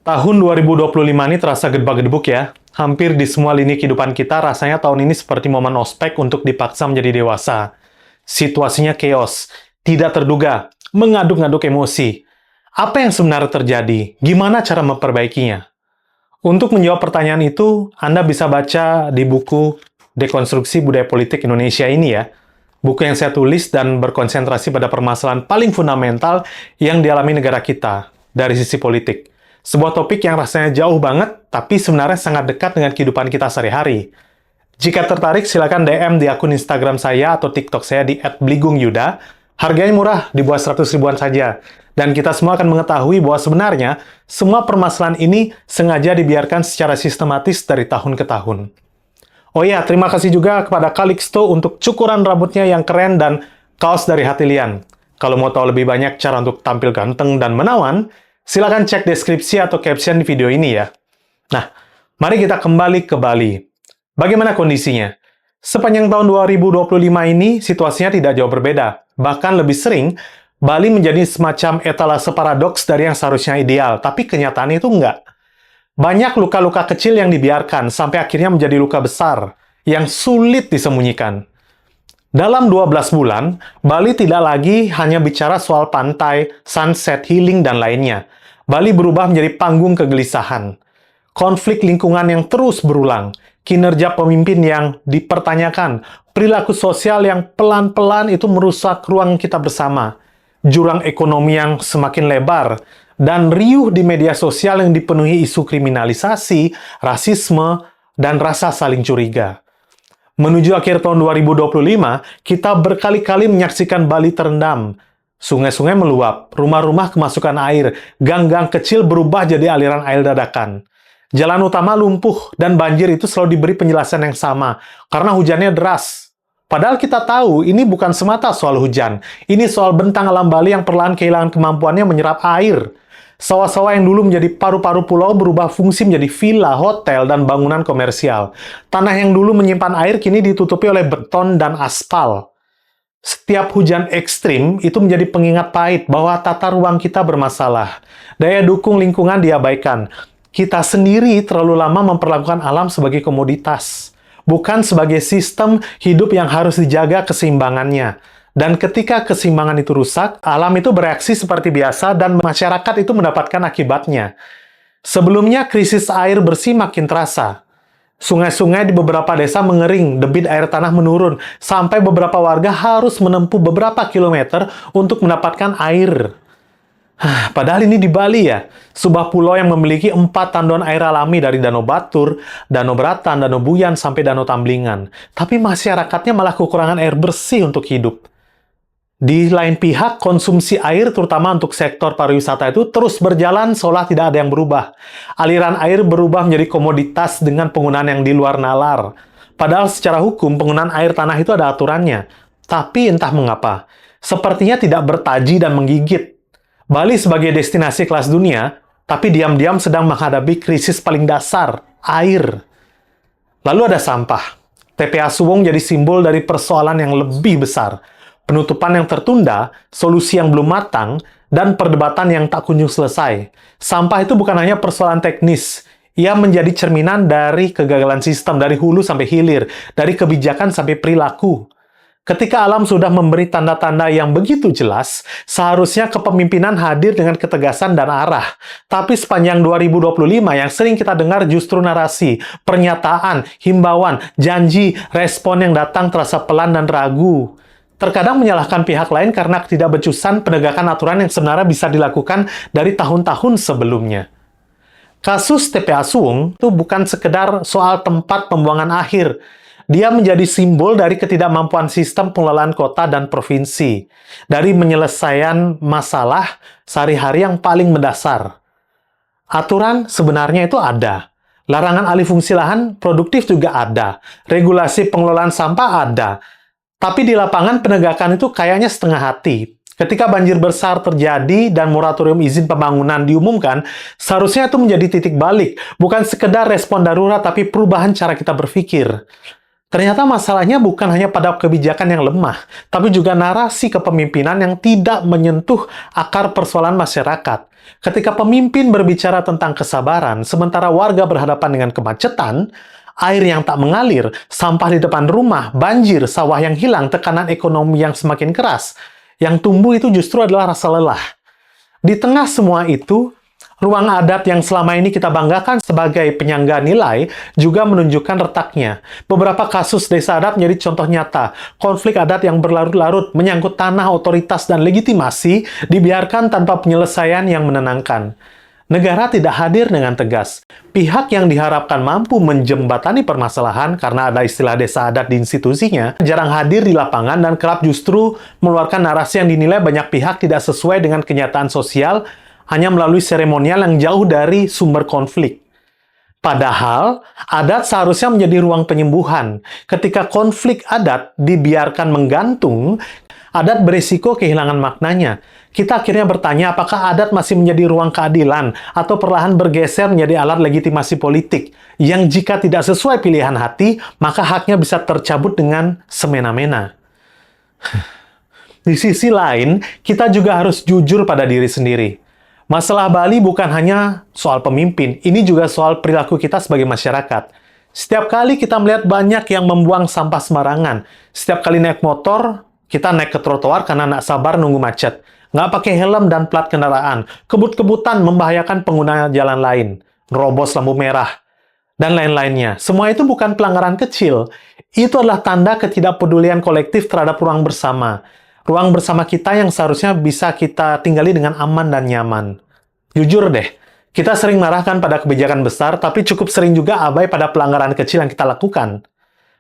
Tahun 2025 ini terasa gedebak-gedebuk ya. Hampir di semua lini kehidupan kita, rasanya tahun ini seperti momen ospek untuk dipaksa menjadi dewasa. Situasinya chaos, tidak terduga, mengaduk-ngaduk emosi. Apa yang sebenarnya terjadi? Gimana cara memperbaikinya? Untuk menjawab pertanyaan itu, Anda bisa baca di buku Dekonstruksi Budaya Politik Indonesia ini ya. Buku yang saya tulis dan berkonsentrasi pada permasalahan paling fundamental yang dialami negara kita dari sisi politik. Sebuah topik yang rasanya jauh banget, tapi sebenarnya sangat dekat dengan kehidupan kita sehari-hari. Jika tertarik, silakan DM di akun Instagram saya atau TikTok saya di @bligungyuda. Harganya murah, di bawah 100 ribuan saja. Dan kita semua akan mengetahui bahwa sebenarnya semua permasalahan ini sengaja dibiarkan secara sistematis dari tahun ke tahun. Oh ya, terima kasih juga kepada Calixto untuk cukuran rambutnya yang keren dan kaos dari hati Lian. Kalau mau tahu lebih banyak cara untuk tampil ganteng dan menawan, silakan cek deskripsi atau caption di video ini ya. Nah, mari kita kembali ke Bali. Bagaimana kondisinya? Sepanjang tahun 2025 ini, situasinya tidak jauh berbeda. Bahkan lebih sering, Bali menjadi semacam etalase paradoks dari yang seharusnya ideal, tapi kenyataannya itu enggak. Banyak luka-luka kecil yang dibiarkan, sampai akhirnya menjadi luka besar, yang sulit disembunyikan. Dalam 12 bulan, Bali tidak lagi hanya bicara soal pantai, sunset, healing, dan lainnya. Bali berubah menjadi panggung kegelisahan. Konflik lingkungan yang terus berulang, kinerja pemimpin yang dipertanyakan, perilaku sosial yang pelan-pelan itu merusak ruang kita bersama, jurang ekonomi yang semakin lebar, dan riuh di media sosial yang dipenuhi isu kriminalisasi, rasisme, dan rasa saling curiga. Menuju akhir tahun 2025, kita berkali-kali menyaksikan Bali terendam. Sungai-sungai meluap, rumah-rumah kemasukan air, gang-gang kecil berubah jadi aliran air dadakan. Jalan utama lumpuh, dan banjir itu selalu diberi penjelasan yang sama, karena hujannya deras. Padahal kita tahu, ini bukan semata soal hujan. Ini soal bentang alam Bali yang perlahan kehilangan kemampuannya menyerap air. Sawah-sawah yang dulu menjadi paru-paru pulau berubah fungsi menjadi villa, hotel, dan bangunan komersial. Tanah yang dulu menyimpan air kini ditutupi oleh beton dan aspal. Setiap hujan ekstrim itu menjadi pengingat pahit bahwa tata ruang kita bermasalah. Daya dukung lingkungan diabaikan. Kita sendiri terlalu lama memperlakukan alam sebagai komoditas, bukan sebagai sistem hidup yang harus dijaga keseimbangannya. Dan ketika keseimbangan itu rusak, alam itu bereaksi seperti biasa dan masyarakat itu mendapatkan akibatnya. Sebelumnya, krisis air bersih makin terasa. Sungai-sungai di beberapa desa mengering, debit air tanah menurun, sampai beberapa warga harus menempuh beberapa kilometer untuk mendapatkan air. Padahal ini di Bali ya, sebuah pulau yang memiliki 4 tanduan air alami dari Danau Batur, Danau Beratan, Danau Buyan, sampai Danau Tamblingan. Tapi masyarakatnya malah kekurangan air bersih untuk hidup. Di lain pihak, konsumsi air, terutama untuk sektor pariwisata itu terus berjalan seolah tidak ada yang berubah. Aliran air berubah menjadi komoditas dengan penggunaan yang di luar nalar. Padahal secara hukum, penggunaan air tanah itu ada aturannya. Tapi entah mengapa, sepertinya tidak bertaji dan menggigit. Bali sebagai destinasi kelas dunia, tapi diam-diam sedang menghadapi krisis paling dasar, air. Lalu ada sampah. TPA Suwung jadi simbol dari persoalan yang lebih besar. Penutupan yang tertunda, solusi yang belum matang, dan perdebatan yang tak kunjung selesai. Sampah itu bukan hanya persoalan teknis. Ia menjadi cerminan dari kegagalan sistem, dari hulu sampai hilir, dari kebijakan sampai perilaku. Ketika alam sudah memberi tanda-tanda yang begitu jelas, seharusnya kepemimpinan hadir dengan ketegasan dan arah. Tapi sepanjang 2025 yang sering kita dengar justru narasi, pernyataan, himbauan, janji, respon yang datang terasa pelan dan ragu. Terkadang menyalahkan pihak lain karena ketidakbecusan penegakan aturan yang sebenarnya bisa dilakukan dari tahun-tahun sebelumnya. Kasus TPA Suwung itu bukan sekedar soal tempat pembuangan akhir. Dia menjadi simbol dari ketidakmampuan sistem pengelolaan kota dan provinsi, dari penyelesaian masalah sehari-hari yang paling mendasar. Aturan sebenarnya itu ada. Larangan alih fungsi lahan produktif juga ada. Regulasi pengelolaan sampah ada. Tapi di lapangan penegakan itu kayaknya setengah hati. Ketika banjir besar terjadi dan moratorium izin pembangunan diumumkan, seharusnya itu menjadi titik balik. Bukan sekedar respon darurat, tapi perubahan cara kita berpikir. Ternyata masalahnya bukan hanya pada kebijakan yang lemah, tapi juga narasi kepemimpinan yang tidak menyentuh akar persoalan masyarakat. Ketika pemimpin berbicara tentang kesabaran, sementara warga berhadapan dengan kemacetan, air yang tak mengalir, sampah di depan rumah, banjir, sawah yang hilang, tekanan ekonomi yang semakin keras, yang tumbuh itu justru adalah rasa lelah. Di tengah semua itu, ruang adat yang selama ini kita banggakan sebagai penyangga nilai juga menunjukkan retaknya. Beberapa kasus desa adat menjadi contoh nyata. Konflik adat yang berlarut-larut menyangkut tanah, otoritas, dan legitimasi dibiarkan tanpa penyelesaian yang menenangkan. Negara tidak hadir dengan tegas. Pihak yang diharapkan mampu menjembatani permasalahan karena ada istilah desa adat di institusinya, jarang hadir di lapangan dan kerap justru mengeluarkan narasi yang dinilai banyak pihak tidak sesuai dengan kenyataan sosial hanya melalui seremonial yang jauh dari sumber konflik. Padahal, adat seharusnya menjadi ruang penyembuhan. Ketika konflik adat dibiarkan menggantung, adat berisiko kehilangan maknanya. Kita akhirnya bertanya apakah adat masih menjadi ruang keadilan atau perlahan bergeser menjadi alat legitimasi politik yang jika tidak sesuai pilihan hati, maka haknya bisa tercabut dengan semena-mena. Di sisi lain, kita juga harus jujur pada diri sendiri. Masalah Bali bukan hanya soal pemimpin, ini juga soal perilaku kita sebagai masyarakat. Setiap kali kita melihat banyak yang membuang sampah sembarangan, setiap kali naik motor, kita naik ke trotoar karena nggak sabar nunggu macet. Nggak pakai helm dan plat kendaraan, kebut-kebutan membahayakan pengguna jalan lain, nerobos lampu merah, dan lain-lainnya. Semua itu bukan pelanggaran kecil. Itu adalah tanda ketidakpedulian kolektif terhadap ruang bersama. Ruang bersama kita yang seharusnya bisa kita tinggali dengan aman dan nyaman. Jujur deh, kita sering marahkan pada kebijakan besar, tapi cukup sering juga abai pada pelanggaran kecil yang kita lakukan.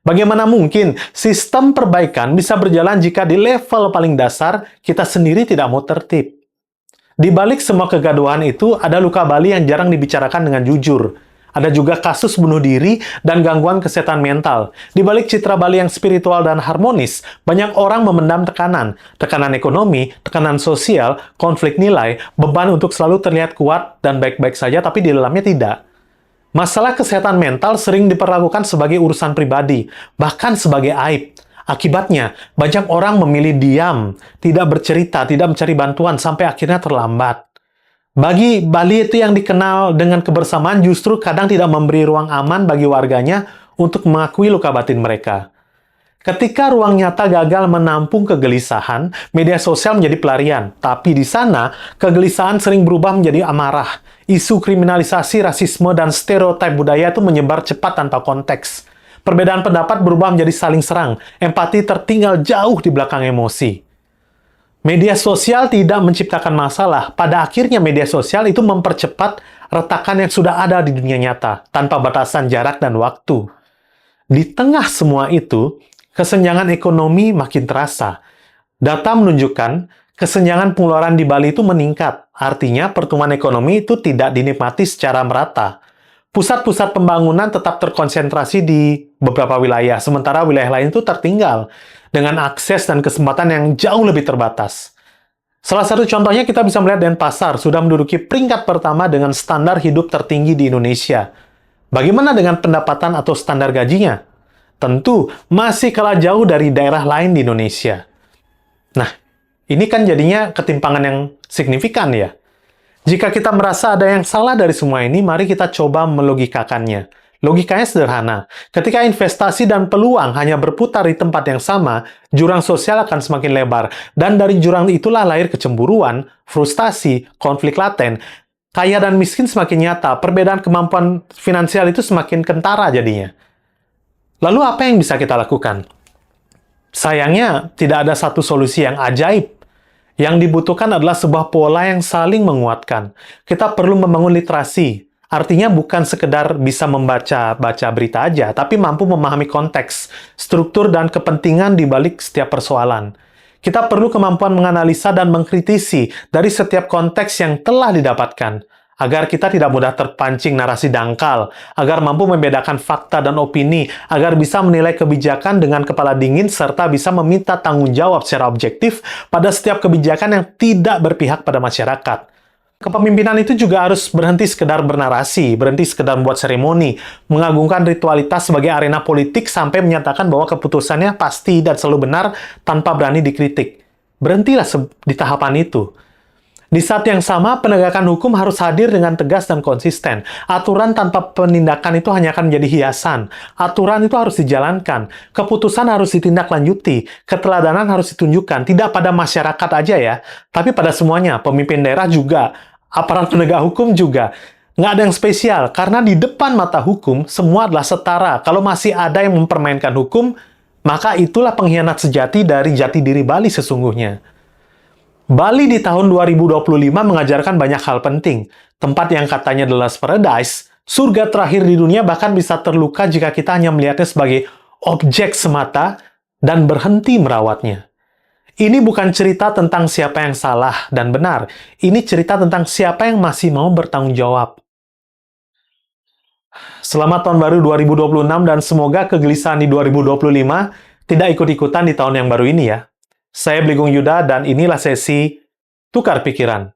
Bagaimana mungkin sistem perbaikan bisa berjalan jika di level paling dasar kita sendiri tidak mau tertib? Di balik semua kegaduhan itu, ada luka Bali yang jarang dibicarakan dengan jujur. Ada juga kasus bunuh diri dan gangguan kesehatan mental. Di balik citra Bali yang spiritual dan harmonis, banyak orang memendam tekanan. Tekanan ekonomi, tekanan sosial, konflik nilai, beban untuk selalu terlihat kuat dan baik-baik saja, tapi di dalamnya tidak. Masalah kesehatan mental sering diperlakukan sebagai urusan pribadi, bahkan sebagai aib. Akibatnya, banyak orang memilih diam, tidak bercerita, tidak mencari bantuan, sampai akhirnya terlambat. Bagi Bali itu yang dikenal dengan kebersamaan justru kadang tidak memberi ruang aman bagi warganya untuk mengakui luka batin mereka. Ketika ruang nyata gagal menampung kegelisahan, media sosial menjadi pelarian. Tapi di sana, kegelisahan sering berubah menjadi amarah. Isu kriminalisasi, rasisme, dan stereotip budaya itu menyebar cepat tanpa konteks. Perbedaan pendapat berubah menjadi saling serang. Empati tertinggal jauh di belakang emosi. Media sosial tidak menciptakan masalah. Pada akhirnya media sosial itu mempercepat retakan yang sudah ada di dunia nyata, tanpa batasan jarak dan waktu. Di tengah semua itu, kesenjangan ekonomi makin terasa. Data menunjukkan kesenjangan pengeluaran di Bali itu meningkat. Artinya pertumbuhan ekonomi itu tidak dinikmati secara merata. Pusat-pusat pembangunan tetap terkonsentrasi di beberapa wilayah, sementara wilayah lain itu tertinggal dengan akses dan kesempatan yang jauh lebih terbatas. Salah satu contohnya kita bisa melihat Denpasar sudah menduduki peringkat pertama dengan standar hidup tertinggi di Indonesia. Bagaimana dengan pendapatan atau standar gajinya? Tentu masih kalah jauh dari daerah lain di Indonesia. Nah, ini kan jadinya ketimpangan yang signifikan ya. Jika kita merasa ada yang salah dari semua ini, mari kita coba melogikakannya. Logikanya sederhana. Ketika investasi dan peluang hanya berputar di tempat yang sama, jurang sosial akan semakin lebar. Dan dari jurang itulah lahir kecemburuan, frustasi, konflik laten. Kaya dan miskin semakin nyata, perbedaan kemampuan finansial itu semakin kentara jadinya. Lalu apa yang bisa kita lakukan? Sayangnya, tidak ada satu solusi yang ajaib. Yang dibutuhkan adalah sebuah pola yang saling menguatkan. Kita perlu membangun literasi. Artinya bukan sekedar bisa membaca berita aja, tapi mampu memahami konteks, struktur, dan kepentingan di balik setiap persoalan. Kita perlu kemampuan menganalisa dan mengkritisi dari setiap konteks yang telah didapatkan, agar kita tidak mudah terpancing narasi dangkal, agar mampu membedakan fakta dan opini, agar bisa menilai kebijakan dengan kepala dingin, serta bisa meminta tanggung jawab secara objektif pada setiap kebijakan yang tidak berpihak pada masyarakat. Kepemimpinan itu juga harus berhenti sekedar bernarasi, berhenti sekedar membuat seremoni, mengagungkan ritualitas sebagai arena politik sampai menyatakan bahwa keputusannya pasti dan selalu benar tanpa berani dikritik. Berhentilah di tahapan itu. Di saat yang sama, penegakan hukum harus hadir dengan tegas dan konsisten. Aturan tanpa penindakan itu hanya akan menjadi hiasan. Aturan itu harus dijalankan. Keputusan harus ditindaklanjuti. Keteladanan harus ditunjukkan. Tidak pada masyarakat aja ya, tapi pada semuanya. Pemimpin daerah juga. Aparat penegak hukum juga. Nggak ada yang spesial, karena di depan mata hukum, semua adalah setara. Kalau masih ada yang mempermainkan hukum, maka itulah pengkhianat sejati dari jati diri Bali sesungguhnya. Bali di tahun 2025 mengajarkan banyak hal penting. Tempat yang katanya the last paradise, surga terakhir di dunia bahkan bisa terluka jika kita hanya melihatnya sebagai objek semata dan berhenti merawatnya. Ini bukan cerita tentang siapa yang salah dan benar. Ini cerita tentang siapa yang masih mau bertanggung jawab. Selamat tahun baru 2026 dan semoga kegelisahan di 2025 tidak ikut-ikutan di tahun yang baru ini ya. Saya Bligong Yuda dan inilah sesi Tukar Pikiran.